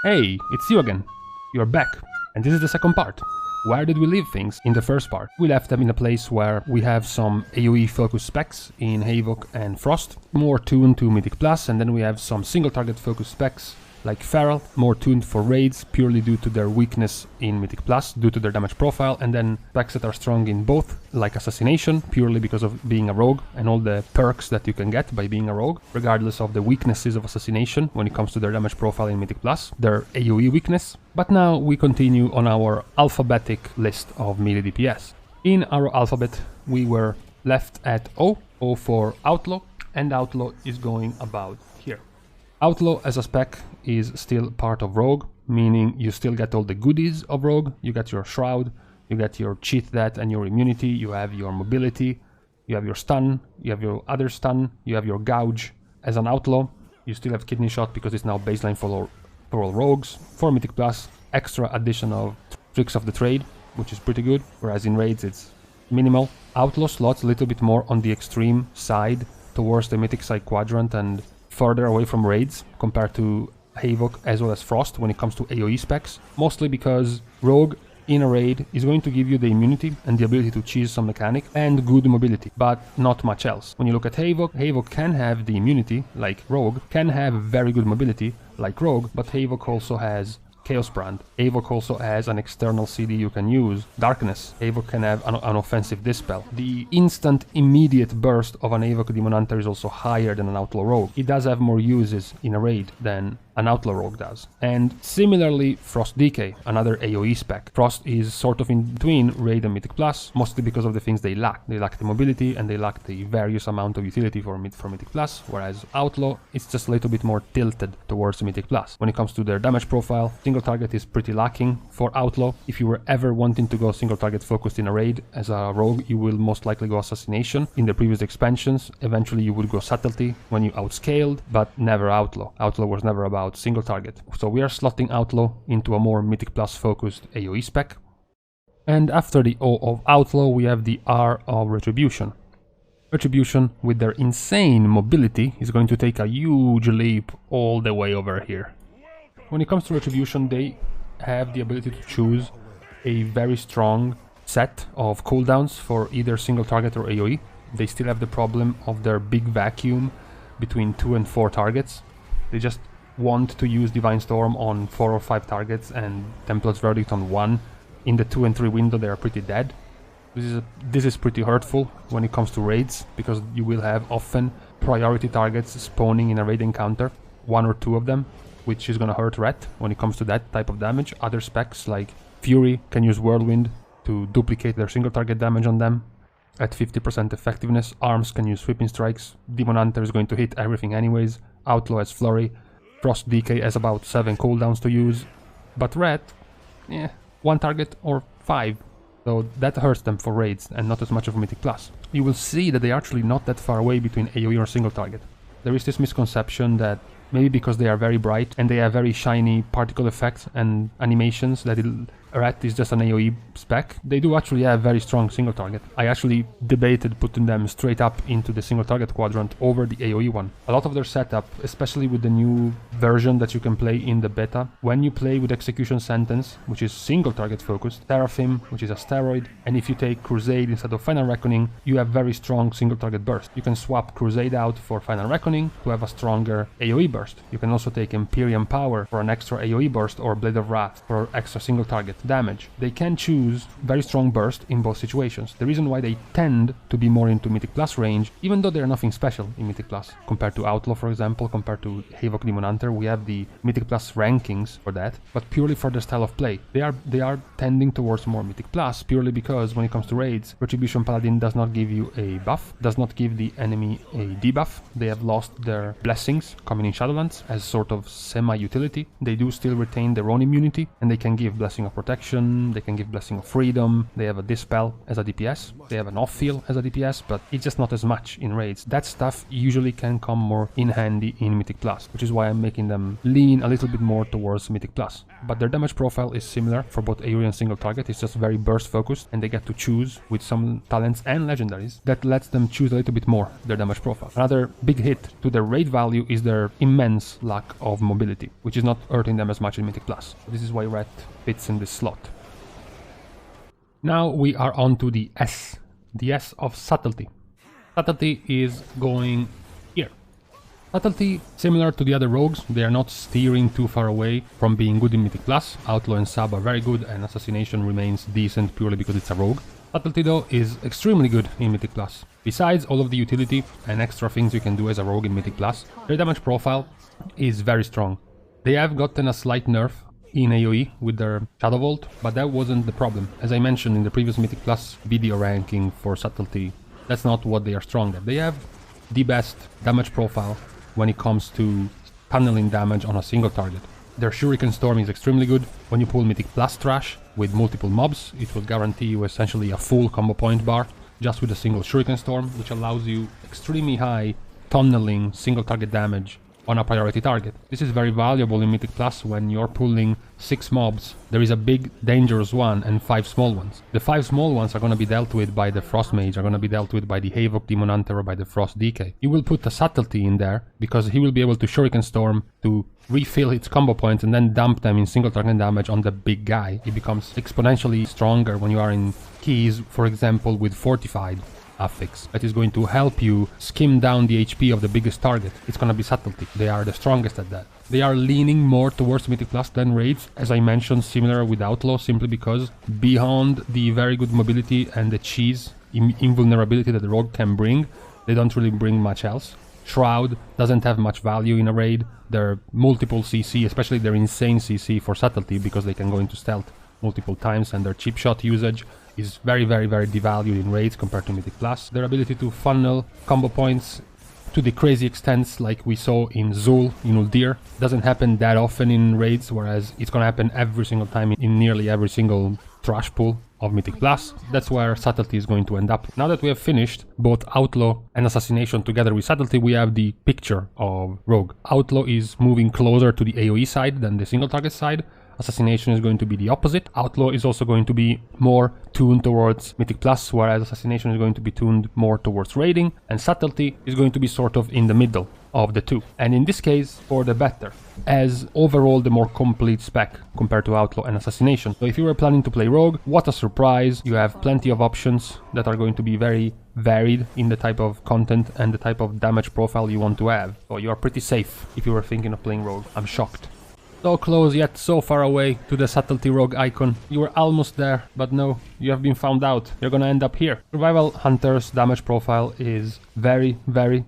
Hey, it's you again. You're back. And this is the second part. Where did we leave things in the first part? We left them in a place where we have some AoE focused specs in Havoc and Frost, more tuned to Mythic Plus, and then we have some single target focused specs like Feral, more tuned for raids purely due to their weakness in Mythic Plus, due to their damage profile, and then specs that are strong in both, like Assassination, purely because of being a rogue and all the perks that you can get by being a rogue, regardless of the weaknesses of Assassination when it comes to their damage profile in Mythic Plus, their AoE weakness. But now we continue on our alphabetic list of melee DPS. In our alphabet we were left at O for Outlaw, and Outlaw is going about here. Outlaw as a spec is still part of Rogue, meaning you still get all the goodies of Rogue. You get your Shroud, you get your Cheat That and your immunity, you have your mobility, you have your stun, you have your other stun, you have your gouge. As an Outlaw, you still have Kidney Shot because it's now baseline for all Rogues. For Mythic Plus, extra addition of Tricks of the Trade, which is pretty good, whereas in Raids it's minimal. Outlaw slots a little bit more on the extreme side towards the Mythic side quadrant and further away from Raids compared to Havoc as well as Frost when it comes to AoE specs, mostly because Rogue in a raid is going to give you the immunity and the ability to cheese some mechanic and good mobility, but not much else. When you look at Havoc, Havoc can have the immunity like Rogue, can have very good mobility like Rogue, but Havoc also has Chaos Brand. Havoc also has an external CD you can use, Darkness. Havoc can have an offensive Dispel. The instant immediate burst of an Havoc Demon Hunter is also higher than an Outlaw Rogue. It does have more uses in a raid than an Outlaw Rogue does. And similarly, Frost DK, another AoE spec. Frost is sort of in between Raid and Mythic Plus, mostly because of the things they lack. They lack the mobility and they lack the various amount of utility for Mythic Plus, whereas Outlaw, it's just a little bit more tilted towards Mythic Plus. When it comes to their damage profile, single target is pretty lacking for Outlaw. If you were ever wanting to go single target focused in a raid as a rogue, you will most likely go Assassination. In the previous expansions, eventually you would go Subtlety when you outscaled, but never Outlaw. Outlaw was never about single target. So we are slotting Outlaw into a more Mythic Plus focused AoE spec. And after the O of Outlaw, we have the R of Retribution. Retribution, with their insane mobility, is going to take a huge leap all the way over here. When it comes to Retribution, they have the ability to choose a very strong set of cooldowns for either single target or AoE. They still have the problem of their big vacuum between 2 and 4 targets. They just want to use Divine Storm on 4 or 5 targets and Templar's Verdict on 1. In the 2 and 3 window they are pretty dead. This is pretty hurtful when it comes to raids, because you will have often priority targets spawning in a raid encounter, 1 or 2 of them, which is gonna hurt Ret when it comes to that type of damage. Other specs like Fury can use Whirlwind to duplicate their single target damage on them at 50% effectiveness. Arms can use Sweeping Strikes. Demon Hunter is going to hit everything anyways. Outlaw has Flurry. Frost DK has about 7 cooldowns to use, but Ret, 1 target or 5, so that hurts them for raids and not as much of Mythic Plus. You will see that they are actually not that far away between AoE or single target. There is this misconception that maybe because they are very bright and they have very shiny particle effects and animations that Ret is just an AoE spec. They do actually have very strong single target. I actually debated putting them straight up into the single target quadrant over the AoE one. A lot of their setup, especially with the new version that you can play in the beta, when you play with Execution Sentence, which is single target focused, Seraphim, which is a steroid, and if you take Crusade instead of Final Reckoning, you have very strong single target burst. You can swap Crusade out for Final Reckoning to have a stronger AoE burst. You can also take Empyrean Power for an extra AoE burst or Blade of Wrath for extra single target damage. They can choose very strong burst in both situations. The reason why they tend to be more into Mythic Plus range, even though they're nothing special in Mythic Plus, compared to Outlaw for example, compared to Havoc Demon Hunter, we have the Mythic Plus rankings for that, but purely for their style of play. They are tending towards more Mythic Plus, purely because when it comes to raids, Retribution Paladin does not give you a buff, does not give the enemy a debuff. They have lost their blessings coming in Shadowlands as sort of semi-utility. They do still retain their own immunity, and they can give Blessing of Protection protection, they can give Blessing of Freedom, they have a Dispel as a DPS, they have an off-heal as a DPS, but it's just not as much in raids. That stuff usually can come more in handy in Mythic Plus, which is why I'm making them lean a little bit more towards Mythic Plus. But their damage profile is similar for both AoE and single target. It's just very burst focused, and they get to choose with some talents and legendaries that lets them choose a little bit more their damage profile. Another big hit to their raid value is their immense lack of mobility, which is not hurting them as much in Mythic Plus. This is why Ret fits in this slot. Now we are on to the S of Subtlety. Subtlety is going here. Subtlety, similar to the other rogues, they are not steering too far away from being good in Mythic Plus. Outlaw and Sub are very good, and Assassination remains decent purely because it's a rogue. Subtlety though is extremely good in Mythic Plus. Besides all of the utility and extra things you can do as a rogue in Mythic Plus, their damage profile is very strong. They have gotten a slight nerf in AoE with their Shadow Vault, but that wasn't the problem. As I mentioned in the previous Mythic Plus video ranking for Subtlety, that's not what they are strong at. They have the best damage profile when it comes to tunneling damage on a single target. Their Shuriken Storm is extremely good. When you pull Mythic Plus Trash with multiple mobs, it will guarantee you essentially a full combo point bar just with a single Shuriken Storm, which allows you extremely high tunneling single target damage on a priority target. This is very valuable in Mythic Plus when you're pulling 6 mobs. There is a big dangerous one and 5 small ones. The 5 small ones are going to be dealt with by the Frost Mage, are going to be dealt with by the Havoc Demon Hunter or by the Frost DK. You will put a Subtlety in there because he will be able to Shuriken Storm to refill its combo points and then dump them in single target damage on the big guy. It becomes exponentially stronger when you are in keys, for example with Fortified affix. That is going to help you skim down the HP of the biggest target. It's gonna be Subtlety. They are the strongest at that. They are leaning more towards Mythic Plus than Raids, as I mentioned, similar with Outlaw, simply because beyond the very good mobility and the cheese invulnerability that the Rogue can bring, they don't really bring much else. Shroud doesn't have much value in a raid. Their multiple CC, especially their insane CC for Subtlety, because they can go into stealth multiple times, and their chip shot usage is very devalued in raids compared to Mythic Plus. Their ability to funnel combo points to the crazy extents like we saw in Zul, in Uldir, doesn't happen that often in raids, whereas it's gonna happen every single time in nearly every single trash pool of Mythic Plus. That's where Subtlety is going to end up. Now that we have finished both Outlaw and Assassination together with Subtlety, we have the picture of Rogue. Outlaw is moving closer to the AoE side than the single target side. Assassination is going to be the opposite. Outlaw is also going to be more tuned towards Mythic Plus, whereas Assassination is going to be tuned more towards raiding, and Subtlety is going to be sort of in the middle of the two. And in this case, for the better, as overall the more complete spec compared to Outlaw and Assassination. So if you were planning to play Rogue, what a surprise! You have plenty of options that are going to be very varied in the type of content and the type of damage profile you want to have. So you are pretty safe if you were thinking of playing Rogue. I'm shocked. So close yet so far away to the Subtlety Rogue icon. You were almost there, but no, you have been found out. You're gonna end up here. Survival Hunter's damage profile is very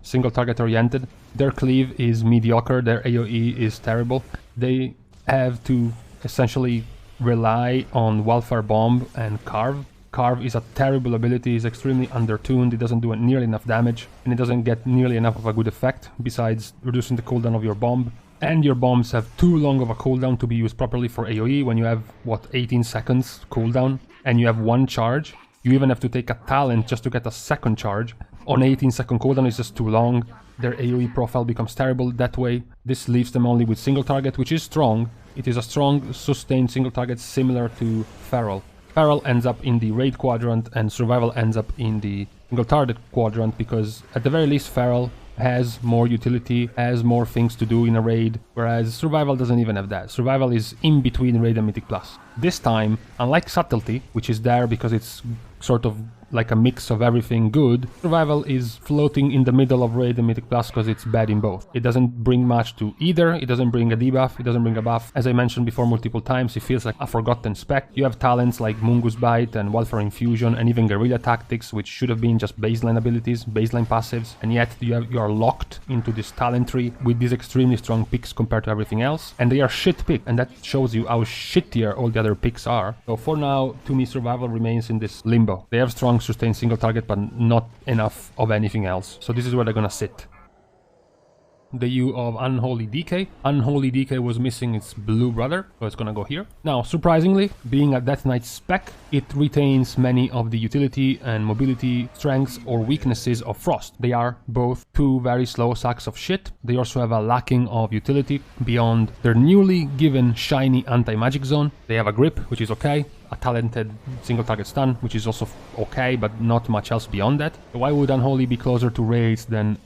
single target oriented. Their cleave is mediocre, their AoE is terrible. They have to essentially rely on Wildfire Bomb and Carve. Carve is a terrible ability, it's extremely undertuned, it doesn't do nearly enough damage, and it doesn't get nearly enough of a good effect, besides reducing the cooldown of your bomb. And your bombs have too long of a cooldown to be used properly for AoE when you have, what, 18 seconds cooldown, and you have one charge. You even have to take a talent just to get a second charge. On 18-second cooldown is just too long. Their AoE profile becomes terrible that way. This leaves them only with single target, which is strong. It is a strong, sustained single target similar to Feral. Feral ends up in the raid quadrant and Survival ends up in the single target quadrant because at the very least Feral has more utility, has more things to do in a raid, whereas Survival doesn't even have that. Survival is in between Raid and Mythic Plus. This time, unlike Subtlety, which is there because it's sort of like a mix of everything good, Survival is floating in the middle of Raid and Mythic Plus because it's bad in both. It doesn't bring much to either, it doesn't bring a debuff, it doesn't bring a buff. As I mentioned before multiple times, it feels like a forgotten spec. You have talents like Mungus Bite and Wildfire Infusion and even Guerrilla Tactics, which should have been just baseline abilities, baseline passives, and yet you are locked into this talent tree with these extremely strong picks compared to everything else, and they are shit picked, and that shows you how shittier all the other picks are. So for now, to me, Survival remains in this limbo. They have strong sustained single target, but not enough of anything else. So this is where they're gonna sit. the U of Unholy DK. Unholy DK was missing its blue brother, so it's gonna go here. Now, surprisingly, being a Death Knight spec, it retains many of the utility and mobility strengths or weaknesses of Frost. They are both two very slow sacks of shit. They also have a lacking of utility beyond their newly given shiny anti-magic zone. They have a grip, which is okay, a talented single target stun, which is also okay, but not much else beyond that. Why would Unholy be closer to Raids than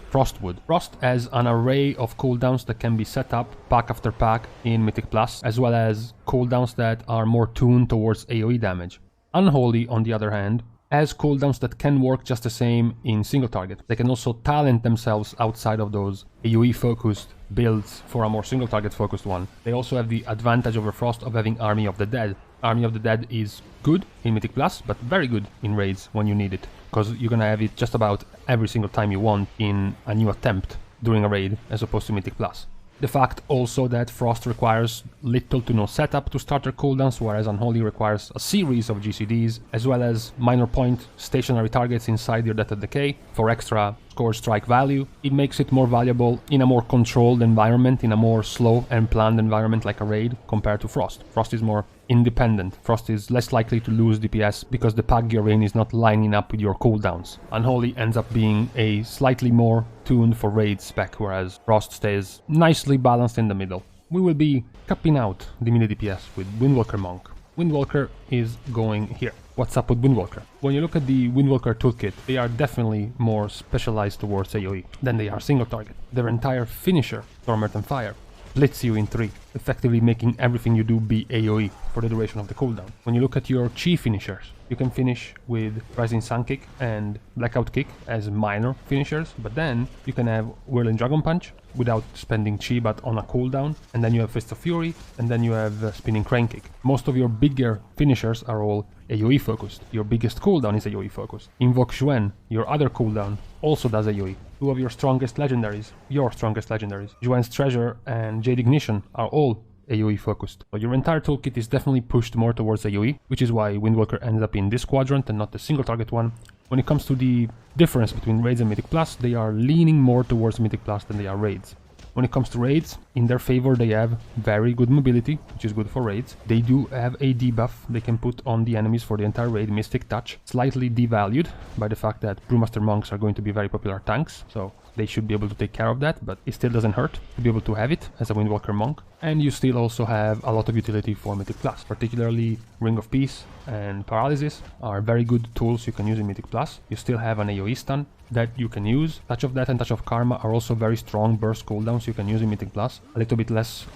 Frost would? Frost has an array of cooldowns that can be set up pack after pack in Mythic Plus, as well as cooldowns that are more tuned towards AoE damage. Unholy, on the other hand, has cooldowns that can work just the same in single target. They can also talent themselves outside of those AoE focused builds for a more single target focused one. They also have the advantage over Frost of having Army of the Dead. Army of the Dead is good in Mythic Plus, but very good in Raids when you need it, because you're gonna have it just about every single time you want in a new attempt during a raid, as opposed to Mythic Plus. The fact also that Frost requires little to no setup to start their cooldowns, whereas Unholy requires a series of GCDs, as well as minor point stationary targets inside your Death of Decay for extra score strike value. It makes it more valuable in a more controlled environment, in a more slow and planned environment like a raid, compared to Frost. Frost is more independent. Frost is less likely to lose DPS because the pack you're in is not lining up with your cooldowns. Unholy ends up being a slightly more tuned for raid spec, whereas Frost stays nicely balanced in the middle. We will be capping out the Melee DPS with Windwalker Monk. Windwalker is going here. What's up with Windwalker? When you look at the Windwalker toolkit, they are definitely more specialized towards AoE than they are single target. Their entire finisher, Storm, Earth and Fire, splits you in 3, effectively making everything you do be AoE for the duration of the cooldown. When you look at your chi finishers, you can finish with Rising Sun Kick and Blackout Kick as minor finishers, but then you can have Whirling Dragon Punch without spending chi but on a cooldown, and then you have Fist of Fury, and then you have Spinning Crane Kick. Most of your bigger finishers are all AoE focused. Your biggest cooldown is AoE focused. Invoke Zhuen, your other cooldown, also does AoE. Two of your strongest legendaries, Zhuan's Treasure and Jade Ignition, are all AoE focused. So your entire toolkit is definitely pushed more towards AoE, which is why Windwalker ends up in this quadrant and not the single target one. When it comes to the difference between Raids and Mythic Plus, they are leaning more towards Mythic Plus than they are Raids. When it comes to Raids, in their favor they have very good mobility, which is good for Raids. They do have a debuff they can put on the enemies for the entire raid, Mystic Touch, slightly devalued by the fact that Brewmaster Monks are going to be very popular tanks, so they should be able to take care of that, but it still doesn't hurt to be able to have it as a Windwalker Monk. And you still also have a lot of utility for Mythic Plus, particularly Ring of Peace and Paralysis are very good tools you can use in Mythic Plus. You still have an AoE stun that you can use. Touch of Death and Touch of Karma are also very strong burst cooldowns you can use in Mythic Plus. A little bit less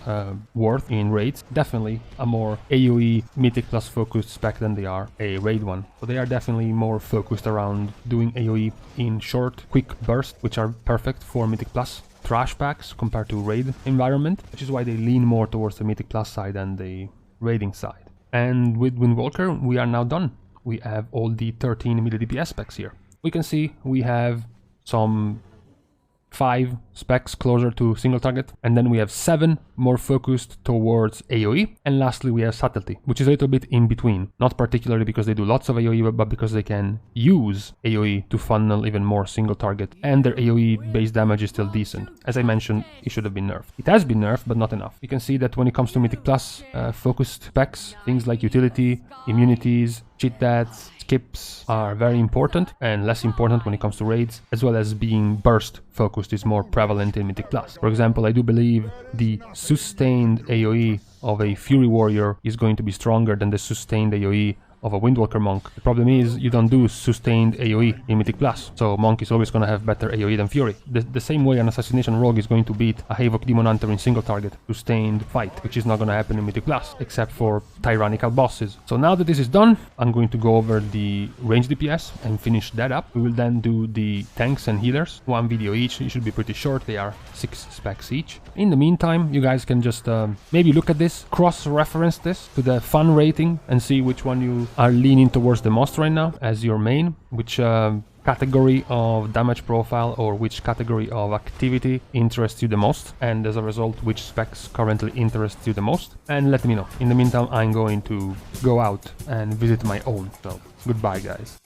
worth in Raids. Definitely a more AoE Mythic Plus focused spec than they are a Raid one. So they are definitely more focused around doing AoE in short, quick bursts, which are perfect for Mythic Plus trash packs compared to Raid environment, which is why they lean more towards the Mythic Plus side than the raiding side. And with Windwalker, we are now done. We have all the 13 Melee DPS specs here. We can see we have some 5 specs closer to single target, and then we have 7 more focused towards AoE, and lastly we have Subtlety, which is a little bit in between, not particularly because they do lots of AoE, but because they can use AoE to funnel even more single target, and their AoE base damage is still decent. As I mentioned, it should have been nerfed. It has been nerfed, but not enough. You can see that when it comes to Mythic Plus focused specs, things like utility, immunities, cheat deaths, skips are very important, and less important when it comes to raids, as well as being burst focused is more prevalent in Mythic Plus. For example, I do believe the sustained AoE of a Fury Warrior is going to be stronger than the sustained AoE of a Windwalker Monk. The problem is you don't do sustained AoE in Mythic Plus, so Monk is always going to have better AoE than Fury. The same way an Assassination Rogue is going to beat a Havoc Demon Hunter in single target sustained fight, which is not going to happen in Mythic Plus, except for tyrannical bosses. So now that this is done, I'm going to go over the range DPS and finish that up. We will then do the tanks and healers, 1 video each. It should be pretty short, they are 6 specs each. In the meantime, you guys can just maybe look at this, cross-reference this to the fun rating and see which one you are leaning towards the most right now as your main, which category of damage profile or which category of activity interests you the most, and as a result which specs currently interests you the most, and let me know. In the meantime, I'm going to go out and visit my own, so goodbye guys.